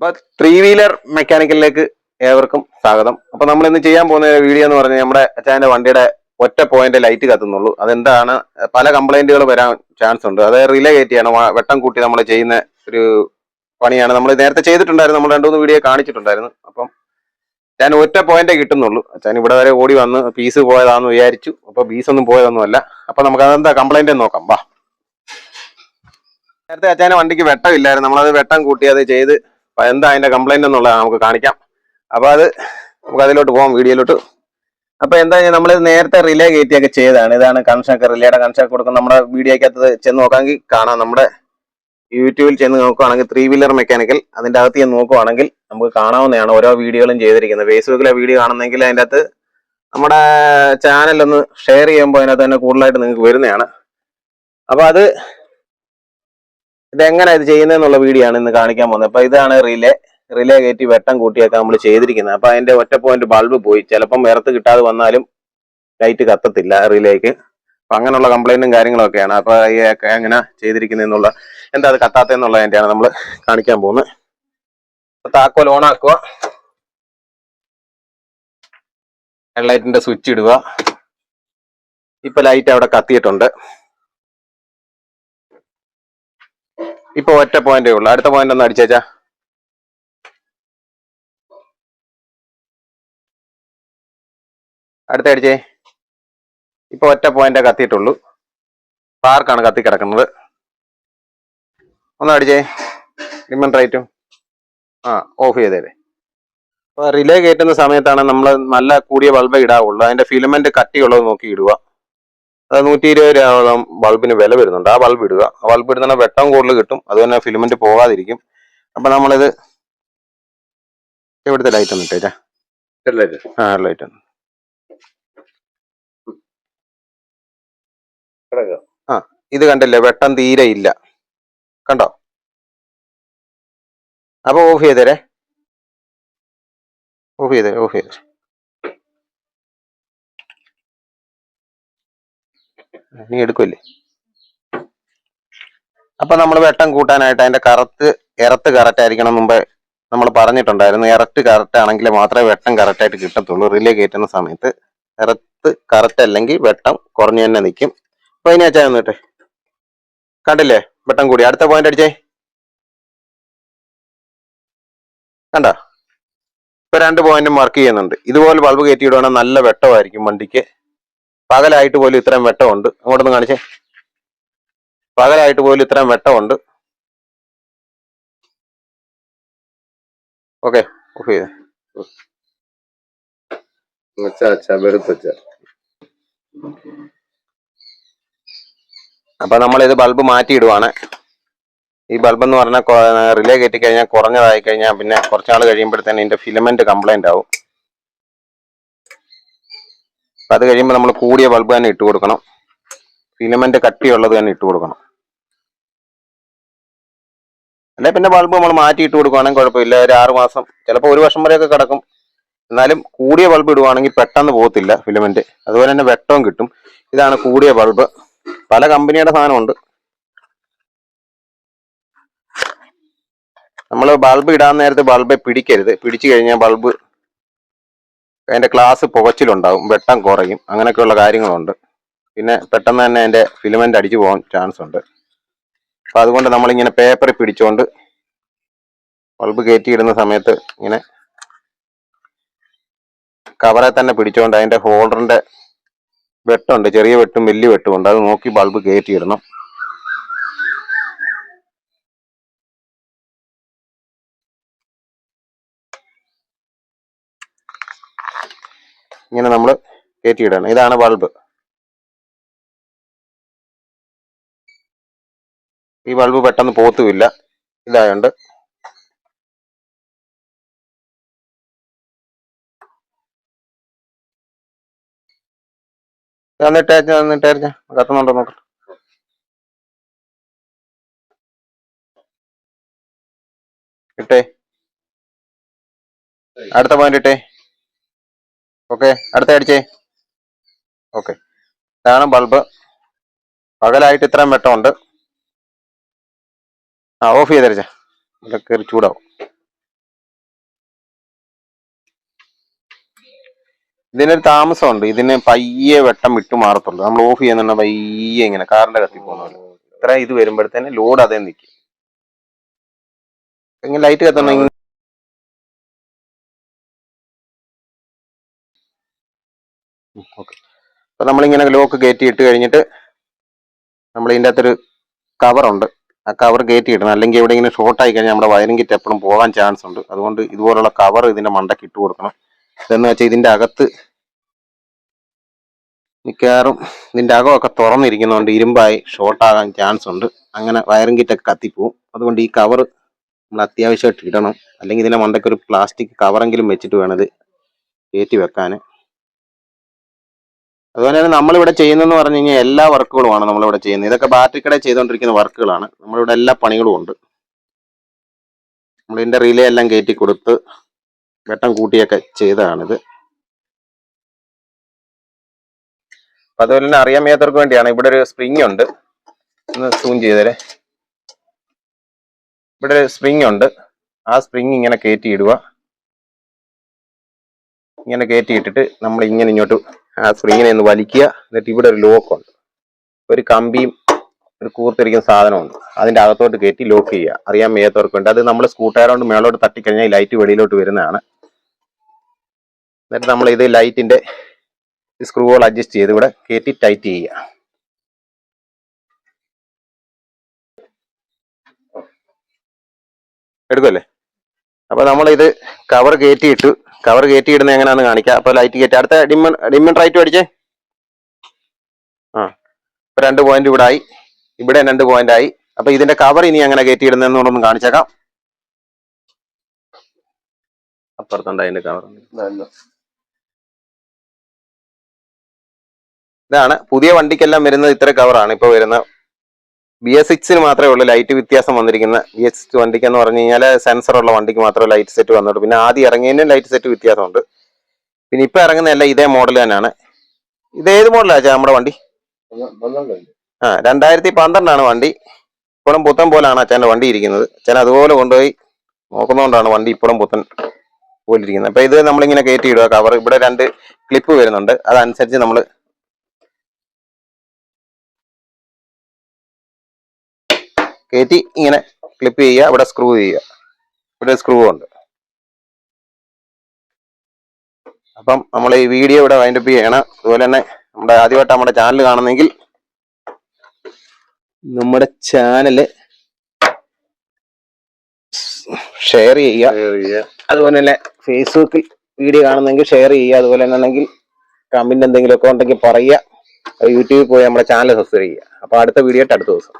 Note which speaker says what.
Speaker 1: അപ്പൊ 3-വീലർ മെക്കാനിക്കലിലേക്ക് ഏവർക്കും സ്വാഗതം. അപ്പൊ നമ്മൾ ഇന്ന് ചെയ്യാൻ പോകുന്ന വീഡിയോ എന്ന് പറഞ്ഞാൽ നമ്മുടെ അച്ഛൻ്റെ വണ്ടിയുടെ ഒറ്റ പോയിന്റ് ലൈറ്റ് കത്തുന്നുള്ളൂ. അതെന്താണ്, പല കംപ്ലൈന്റുകൾ വരാൻ ചാൻസ് ഉണ്ട്. അത് റിലേ കയറ്റിയാണ് വെട്ടം കൂട്ടി നമ്മൾ ചെയ്യുന്ന ഒരു പണിയാണ്. നമ്മൾ നേരത്തെ ചെയ്തിട്ടുണ്ടായിരുന്നു, നമ്മൾ 2-3 വീഡിയോ കാണിച്ചിട്ടുണ്ടായിരുന്നു. അപ്പം ഞാൻ ഒറ്റ പോയിന്റേ കിട്ടുന്നുള്ളൂ. അച്ഛൻ ഇവിടെ വരെ ഓടി വന്ന് പീസ് പോയതാണെന്ന് വിചാരിച്ചു. അപ്പൊ പീസ് ഒന്നും പോയതൊന്നുമല്ല. അപ്പൊ നമുക്ക് അതെന്താ കംപ്ലൈന്റ് എന്ന് നോക്കാം. വാ. നേരത്തെ അച്ഛൻ്റെ വണ്ടിക്ക് വെട്ടമില്ലായിരുന്നു, നമ്മളത് വെട്ടം കൂട്ടി അത് ചെയ്ത് എന്താ അതിന്റെ കംപ്ലൈന്റ് എന്നുള്ളത് നമുക്ക് കാണിക്കാം. അപ്പൊ അത് നമുക്ക് അതിലോട്ട് പോകാം, വീഡിയോയിലോട്ട്. അപ്പൊ എന്താ നമ്മൾ നേരത്തെ റിലേ കയറ്റിയൊക്കെ ചെയ്താണ്. ഇതാണ് കണക്ഷനൊക്കെ, റിലേയുടെ കണക്ഷൻ കൊടുക്കും. നമ്മുടെ വീഡിയോക്കകത്ത് ചെന്ന് നോക്കാമെങ്കിൽ കാണാം. നമ്മുടെ യൂട്യൂബിൽ ചെന്ന് നോക്കുവാണെങ്കിൽ 3-വീലർ മെക്കാനിക്കൽ, അതിന്റെ അകത്ത് ചെന്ന് നോക്കുവാണെങ്കിൽ നമുക്ക് കാണാവുന്നതാണ് ഓരോ വീഡിയോകളും ചെയ്തിരിക്കുന്നത്. ഫേസ്ബുക്കിലെ വീഡിയോ കാണുന്നെങ്കിൽ അതിൻ്റെ അകത്ത് നമ്മുടെ ചാനലൊന്ന് ഷെയർ ചെയ്യുമ്പോൾ അതിനകത്ത് തന്നെ കൂടുതലായിട്ട് നിങ്ങൾക്ക് വരുന്നതാണ്. അപ്പൊ ഇതെങ്ങനെ ഇത് ചെയ്യുന്നതെന്നുള്ള വീഡിയോ ആണ് ഇന്ന് കാണിക്കാൻ പോകുന്നത്. അപ്പൊ ഇതാണ് റിലേ കയറ്റി വെട്ടം കൂട്ടിയൊക്കെ നമ്മൾ ചെയ്തിരിക്കുന്നത്. അപ്പൊ അതിന്റെ ഒറ്റ പോയിന്റ് ബൾബ് പോയി, ചിലപ്പം എർത്ത് കിട്ടാതെ വന്നാലും ലൈറ്റ് കത്തത്തില്ല റിലേക്ക്. അപ്പൊ അങ്ങനെയുള്ള കംപ്ലൈന്റും കാര്യങ്ങളൊക്കെയാണ്. അപ്പൊ എങ്ങനെ ചെയ്തിരിക്കുന്നതെന്നുള്ള, എന്താ അത് കത്താത്തെന്നുള്ളതിന്റെയാണ് നമ്മൾ കാണിക്കാൻ പോകുന്നത്. താക്കോൽ ഓൺ ആക്കുക, ഹെഡ്ലൈറ്റിന്റെ സ്വിച്ച് ഇടുക. ഇപ്പൊ ലൈറ്റ് അവിടെ കത്തിയിട്ടുണ്ട്. ഇപ്പൊ ഒറ്റ പോയിന്റേ ഉള്ളൂ. അടുത്ത പോയിന്റ് ഒന്ന് അടിച്ചേച്ചാ. അടുത്ത അടിച്ചേ. ഇപ്പൊ ഒറ്റ പോയിന്റേ കത്തിയിട്ടുള്ളൂ. സ്പാർക്കാണ് കത്തി കിടക്കുന്നത്. ഒന്ന് അടിച്ചേ. ഡിമ്മൻ റൈറ്റും ഓഫ് ചെയ്തേരെ. അപ്പൊ റിലേ കയറ്റുന്ന സമയത്താണ് നമ്മൾ നല്ല കൂടിയ ബൾബ് ഇടാവുള്ളൂ. അതിന്റെ ഫിലമെന്റ് കട്ടിയുള്ളത് നോക്കി ഇടുക. അത് 120 രൂപയോളം ബൾബിന് വില വരുന്നുണ്ട്. ആ ബൾബ് ഇടുക. ആ ബൾബ് ഇടുന്ന വെട്ടം കൂടുതൽ കിട്ടും, അതുതന്നെ ഫിലമെന്റ് പോകാതിരിക്കും. അപ്പൊ നമ്മളിത് ഇവിടുത്തെ ലൈറ്റ് ഒന്ന് ഇട്ടേച്ചാ. ലൈറ്റ് ഒന്ന് ഇത് കണ്ടില്ലേ, വെട്ടം തീരെ ഇല്ല, കണ്ടോ? അപ്പൊ ഓഫ് ചെയ്തേരെ. നീ എടുക്കുമല്ലേ. അപ്പൊ നമ്മൾ വെട്ടം കൂട്ടാനായിട്ട് അതിന്റെ എറത്ത് കറക്റ്റ് ആയിരിക്കണം. മുമ്പേ നമ്മൾ പറഞ്ഞിട്ടുണ്ടായിരുന്നു, എറത്ത് കറക്റ്റ് ആണെങ്കിൽ മാത്രമേ വെട്ടം കറക്റ്റ് ആയിട്ട് കിട്ടത്തുള്ളൂ. റിലേ കയറ്റുന്ന സമയത്ത് എറത്ത് കറക്റ്റ് അല്ലെങ്കിൽ വെട്ടം കുറഞ്ഞു തന്നെ നിൽക്കും. അപ്പൊ അതിനെ വെച്ചാൽ വന്നിട്ടെ, കണ്ടില്ലേ വെട്ടം കൂടി. അടുത്ത പോയിന്റ് അടിച്ചേ. കണ്ട, ഇപ്പൊ 2 പോയിന്റും വർക്ക് ചെയ്യുന്നുണ്ട്. ഇതുപോലെ ബൾബ് കയറ്റിയിടുവാണെങ്കിൽ നല്ല വെട്ടമായിരിക്കും വണ്ടിക്ക്. പകലായിട്ട് പോലും ഇത്രയും വെട്ടമുണ്ട്. അങ്ങോട്ടൊന്ന് കാണിച്ചേ. പകലായിട്ട് പോലും ഇത്രയും വെട്ടമുണ്ട്. ഓക്കെ, ഓഫ് ചെയ്തേ. അപ്പൊ നമ്മളിത് ബൾബ് മാറ്റിയിടുവാണ്. ഈ ബൾബ് എന്ന് പറഞ്ഞാൽ റിലേ കയറ്റി കഴിഞ്ഞാൽ കുറഞ്ഞതായി കഴിഞ്ഞാൽ പിന്നെ കുറച്ചാൾ കഴിയുമ്പോഴത്തേന് ഇതിന്റെ ഫിലമെന്റ് കംപ്ലൈന്റ് ആവും. അപ്പൊ അത് കഴിയുമ്പോൾ നമ്മൾ കൂടിയ ബൾബ് തന്നെ ഇട്ട് കൊടുക്കണം. ഫിലമെന്റ് കട്ടിയുള്ളത് തന്നെ ഇട്ട് കൊടുക്കണം. അല്ലെ പിന്നെ ബൾബ് നമ്മൾ മാറ്റി ഇട്ട് കൊടുക്കുകയാണെങ്കിൽ കുഴപ്പമില്ല. ഒരു 6 മാസം, ചിലപ്പോൾ 1 വർഷം വരെയൊക്കെ കിടക്കും. എന്നാലും കൂടിയ ബൾബ് ഇടുവാണെങ്കിൽ പെട്ടെന്ന് പോകത്തില്ല ഫിലമെന്റ്. അതുപോലെ തന്നെ വെട്ടവും കിട്ടും. ഇതാണ് കൂടിയ ബൾബ്. പല കമ്പനിയുടെ സാധനമുണ്ട്. നമ്മൾ ബൾബ് ഇടാൻ നേരത്ത് ബൾബ് പിടിക്കരുത്. പിടിച്ചു കഴിഞ്ഞാൽ ബൾബ് അതിന്റെ ഗ്ലാസ് പുകച്ചിലുണ്ടാവും, വെട്ടം കുറയും, അങ്ങനെയൊക്കെയുള്ള കാര്യങ്ങളുണ്ട്. പിന്നെ പെട്ടെന്ന് തന്നെ അതിന്റെ ഫിലമെന്റ് അടിച്ചു പോകാൻ ചാൻസ് ഉണ്ട്. അപ്പൊ അതുകൊണ്ട് നമ്മളിങ്ങനെ പേപ്പറിൽ പിടിച്ചുകൊണ്ട് ബൾബ് കയറ്റിയിടുന്ന സമയത്ത് ഇങ്ങനെ കവറെ തന്നെ പിടിച്ചുകൊണ്ട് അതിന്റെ ഹോൾഡറിന്റെ വെട്ടുണ്ട്, ചെറിയ വെട്ടും വലിയ വെട്ടും ഉണ്ട്, അത് നോക്കി ബൾബ് കയറ്റിയിടണം. ഇങ്ങനെ നമ്മൾ കയറ്റിയിടണം. ഇതാണ് ബൾബ്. ഈ ബൾബ് പെട്ടെന്ന് പോത്തുമില്ല, ഇതായോണ്ട്. എന്നിട്ടേച്ച കത്തുന്നുണ്ടോ നോക്കട്ടെ. ഇട്ടേ. അടുത്ത പോയിന്റ് ഇട്ടേ. ഓക്കെ, അടുത്ത അടിച്ചേ. ഓക്കെ, ഇതാണ് ബൾബ്. പകലായിട്ട് ഇത്രയും വെട്ടമുണ്ട്. ഓഫ് ചെയ്തരച്ച, ഇവിടെ കയറി ചൂടാവും. ഇതിനൊരു താമസമുണ്ട്. ഇതിന് പയ്യെ വെട്ടം വിട്ടു മാറത്തുള്ളൂ. നമ്മൾ ഓഫ് ചെയ്യുന്ന പയ്യെ ഇങ്ങനെ കാറിന്റെ കത്തി പോകുന്നല്ലോ. ഇത്ര ഇത് വരുമ്പോഴത്തേന് ലോഡ് അതേ നിൽക്കും. ഇങ്ങനെ ലൈറ്റ് കത്തണം. ഓക്കെ. അപ്പൊ നമ്മളിങ്ങനെ ലോക്ക് കയറ്റി ഇട്ട് കഴിഞ്ഞിട്ട് നമ്മൾ ഇതിൻ്റെ അകത്തൊരു കവറുണ്ട്. ആ കവർ കയറ്റി ഇടണം. അല്ലെങ്കിൽ ഇവിടെ ഇങ്ങനെ ഷോർട്ട് ആയി കഴിഞ്ഞാൽ നമ്മുടെ വയറിംഗ് കിറ്റ് എപ്പോഴും പോകാൻ ചാൻസ് ഉണ്ട്. അതുകൊണ്ട് ഇതുപോലുള്ള കവർ ഇതിന്റെ മണ്ടയ്ക്ക് ഇട്ട് കൊടുക്കണം. ഇതെന്ന് വെച്ചാൽ ഇതിന്റെ അകത്ത് മിക്കവാറും ഇതിന്റെ അകമൊക്കെ തുറന്നിരിക്കുന്നതുകൊണ്ട് ഇരുമ്പായി ഷോർട്ട് ആകാൻ ചാൻസ് ഉണ്ട്. അങ്ങനെ വയറിംഗ് കിറ്റൊക്കെ കത്തിപ്പോവും. അതുകൊണ്ട് ഈ കവർ നമ്മൾ അത്യാവശ്യമായിട്ട് ഇടണം. അല്ലെങ്കിൽ ഇതിന്റെ മണ്ടയ്ക്ക് ഒരു പ്ലാസ്റ്റിക് കവറെങ്കിലും വെച്ചിട്ട് വേണം ഇത് കയറ്റി വെക്കാൻ. അതുപോലെ തന്നെ നമ്മളിവിടെ ചെയ്യുന്നതെന്ന് പറഞ്ഞു കഴിഞ്ഞാൽ എല്ലാ വർക്കുകളുമാണ് നമ്മളിവിടെ ചെയ്യുന്നത്. ഇതൊക്കെ ബാറ്ററി കടയിൽ ചെയ്തുകൊണ്ടിരിക്കുന്ന വർക്കുകളാണ്. നമ്മളിവിടെ എല്ലാ പണികളും ഉണ്ട്. നമ്മളിതിന്റെ റിലേ എല്ലാം കയറ്റി കൊടുത്ത് വെട്ടം കൂട്ടിയൊക്കെ ചെയ്തതാണിത്. അതുപോലെ തന്നെ അറിയാൻ വയ്യാത്തവർക്ക് വേണ്ടിയാണ്. ഇവിടെ ഒരു സ്പ്രിങ് ഉണ്ട്. ഒന്ന് സൂം ചെയ്തേരെ. ഇവിടെ ഒരു സ്പ്രിങ് ഉണ്ട്. ആ സ്പ്രിങ് ഇങ്ങനെ കയറ്റി ഇടുക. ഇങ്ങനെ കയറ്റി ഇട്ടിട്ട് നമ്മൾ ഇങ്ങനെ ഇങ്ങോട്ട് ആ സ്പ്രിങ്ങിനെ ഒന്ന് വലിക്കുക. എന്നിട്ട് ഇവിടെ ഒരു ലോക്കുണ്ട്. ഒരു കമ്പിയും ഒരു കൂർത്തിരിക്കുന്ന സാധനമുണ്ട്. അതിന്റെ അകത്തോട്ട് കയറ്റി ലോക്ക് ചെയ്യുക. അറിയാൻ വയ്യാത്തവർക്ക് വേണ്ടി. അത് നമ്മൾ സ്കൂട്ടർ കൊണ്ട് മേളോട്ട് തട്ടിക്കഴിഞ്ഞാൽ ലൈറ്റ് വെളിയിലോട്ട് വരുന്നതാണ്. എന്നിട്ട് നമ്മൾ ഇത് ലൈറ്റിന്റെ സ്ക്രൂകൾ അഡ്ജസ്റ്റ് ചെയ്ത് ഇവിടെ കയറ്റി ടൈറ്റ് ചെയ്യുക. എടുക്കുമല്ലേ? അപ്പൊ നമ്മളിത് കവർ കയറ്റിയിട്ടു. കവർ കയറ്റിയിടുന്ന എങ്ങനെയാണെന്ന് കാണിക്കാം. അപ്പൊ ലൈറ്റ് കയറ്റി അടുത്ത ഡിമ്മൺ റൈറ്റ് അടിച്ചേ. ഇപ്പൊ 2 പോയിന്റ് ഇവിടെ ആയി. ഇവിടെ 2 പോയിന്റ് ആയി. അപ്പൊ ഇതിന്റെ കവർ ഇനി എങ്ങനെ കയറ്റിയിടുന്നതെന്നൊന്ന് കാണിച്ചേക്കാം. അപ്പുറത്തുണ്ട് അതിന്റെ കവർ. ഇതാണ് പുതിയ വണ്ടിക്കെല്ലാം വരുന്നത്. ഇത്ര കവറാണ് ഇപ്പൊ വരുന്ന. BS6 മാത്രമേ ഉള്ളൂ ലൈറ്റ് വ്യത്യാസം വന്നിരിക്കുന്ന. BS6 വണ്ടിക്ക് എന്ന് പറഞ്ഞു കഴിഞ്ഞാൽ സെൻസർ ഉള്ള വണ്ടിക്ക് മാത്രമേ ലൈറ്റ് സെറ്റ് വന്നുള്ളൂ. പിന്നെ ആദ്യം ഇറങ്ങിയതിനും ലൈറ്റ് സെറ്റ് വ്യത്യാസമുണ്ട്. പിന്നെ ഇപ്പൊ ഇറങ്ങുന്നതല്ല ഇതേ മോഡൽ തന്നെയാണ്. ഇത് ഏത് മോഡലാണ് നമ്മുടെ വണ്ടി? 2012 വണ്ടി. ഇപ്പോഴും പുത്തൻ പോലാണ് അച്ഛൻ്റെ വണ്ടി ഇരിക്കുന്നത്. അച്ഛൻ അതുപോലെ കൊണ്ടുപോയി നോക്കുന്നതുകൊണ്ടാണ് വണ്ടി ഇപ്പോഴും പുത്തൻ പോലെ ഇരിക്കുന്നത്. അപ്പൊ ഇത് നമ്മളിങ്ങനെ കയറ്റി ഇടുക കവർ. ഇവിടെ 2 ക്ലിപ്പ് വരുന്നുണ്ട്. അതനുസരിച്ച് നമ്മൾ കയറ്റി ഇങ്ങനെ ക്ലിപ്പ് ചെയ്യുക. ഇവിടെ സ്ക്രൂ ചെയ്യുക. ഇവിടെ സ്ക്രൂ ഉണ്ട്. അപ്പം നമ്മൾ ഈ വീഡിയോ ഇവിടെ വൈൻഡപ്പ് ചെയ്യണം. അതുപോലെ തന്നെ നമ്മുടെ ആദ്യമായിട്ട് നമ്മുടെ ചാനൽ കാണുന്നെങ്കിൽ നമ്മുടെ ചാനല് ഷെയർ ചെയ്യുക. അതുപോലെ തന്നെ ഫേസ്ബുക്കിൽ വീഡിയോ കാണുന്നെങ്കിൽ ഷെയർ ചെയ്യുക. അതുപോലെ തന്നെ ആണെങ്കിൽ കമന്റ് എന്തെങ്കിലുമൊക്കെ ഉണ്ടെങ്കിൽ പറയുക. യൂട്യൂബിൽ പോയി നമ്മുടെ ചാനൽ സബ്സ്ക്രൈബ് ചെയ്യുക. അപ്പൊ അടുത്ത വീഡിയോ ആയിട്ട് അടുത്ത ദിവസം.